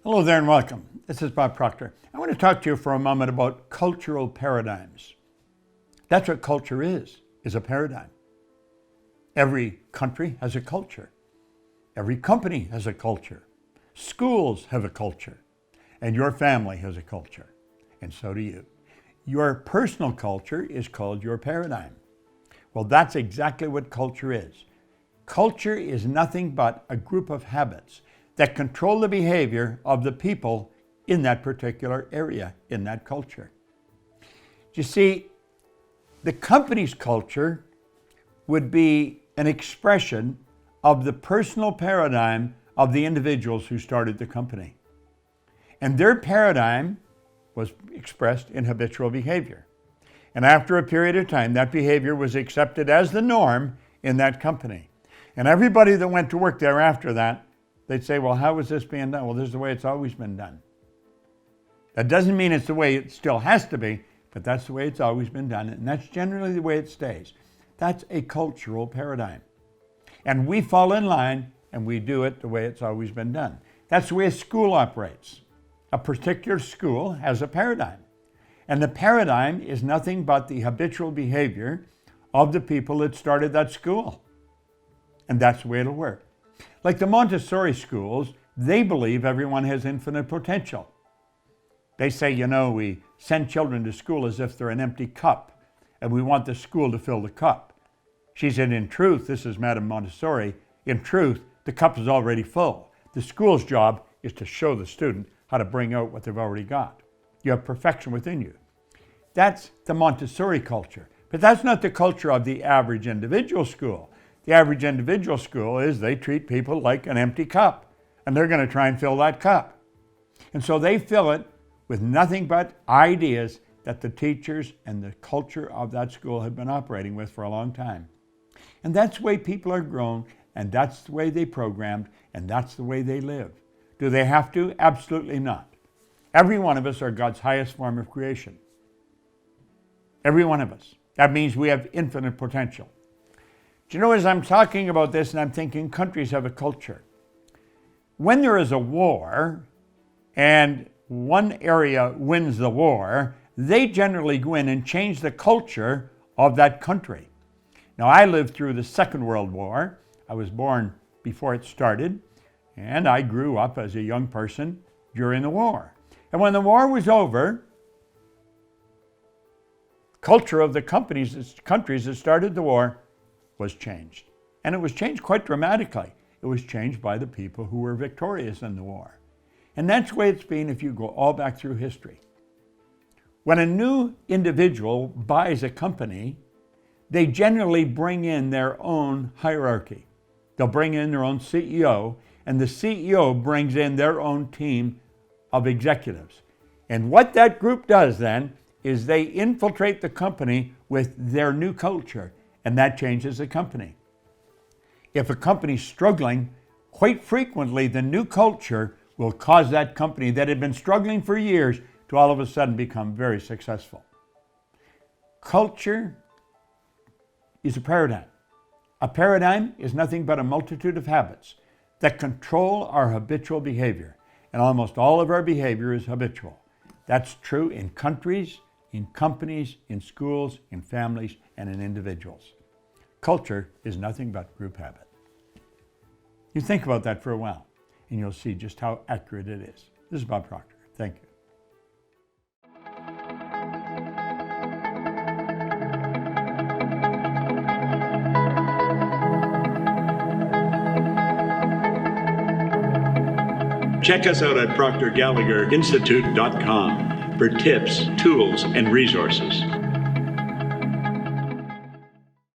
Hello there and welcome. This is Bob Proctor. I want to talk to you for a moment about cultural paradigms. That's what culture is a paradigm. Every country has a culture. Every company has a culture. Schools have a culture. And your family has a culture. And so do you. Your personal culture is called your paradigm. Well, that's exactly what culture is. Culture is nothing but a group of habits that control the behavior of the people in that particular area, in that culture. You see, the company's culture would be an expression of the personal paradigm of the individuals who started the company. And their paradigm was expressed in habitual behavior. And after a period of time, that behavior was accepted as the norm in that company. And everybody that went to work there after that, they'd say, well, how is this being done? Well, this is the way it's always been done. That doesn't mean it's the way it still has to be, but that's the way it's always been done. And that's generally the way it stays. That's a cultural paradigm. And we fall in line and we do it the way it's always been done. That's the way a school operates. A particular school has a paradigm. And the paradigm is nothing but the habitual behavior of the people that started that school. And that's the way it'll work. Like the Montessori schools, they believe everyone has infinite potential. They say, we send children to school as if they're an empty cup, and we want the school to fill the cup. She said, in truth, this is Madame Montessori, in truth, the cup is already full. The school's job is to show the student how to bring out what they've already got. You have perfection within you. That's the Montessori culture. But that's not the culture of the average individual school. The average individual school is they treat people like an empty cup, and they're going to try and fill that cup. And so they fill it with nothing but ideas that the teachers and the culture of that school have been operating with for a long time. And that's the way people are grown, and that's the way they programmed, and that's the way they live. Do they have to? Absolutely not. Every one of us are God's highest form of creation. Every one of us. That means we have infinite potential. Do you know, as I'm talking about this and I'm thinking countries have a culture. When there is a war and one area wins the war, they generally go in and change the culture of that country. Now, I lived through the Second World War. I was born before it started, and I grew up as a young person during the war. And when the war was over, the culture of the countries that started the war was changed. And it was changed quite dramatically. It was changed by the people who were victorious in the war. And that's the way it's been if you go all back through history. When a new individual buys a company, they generally bring in their own hierarchy. They'll bring in their own CEO, and the CEO brings in their own team of executives. And what that group does then is they infiltrate the company with their new culture, and that changes the company. If a company's struggling, quite frequently the new culture will cause that company that had been struggling for years to all of a sudden become very successful. Culture is a paradigm. A paradigm is nothing but a multitude of habits that control our habitual behavior. And almost all of our behavior is habitual. That's true in countries, in companies, in schools, in families, and in individuals. Culture is nothing but group habit. You think about that for a while, and you'll see just how accurate it is. This is Bob Proctor. Thank you. Check us out at ProctorGallagherInstitute.com for tips, tools, and resources.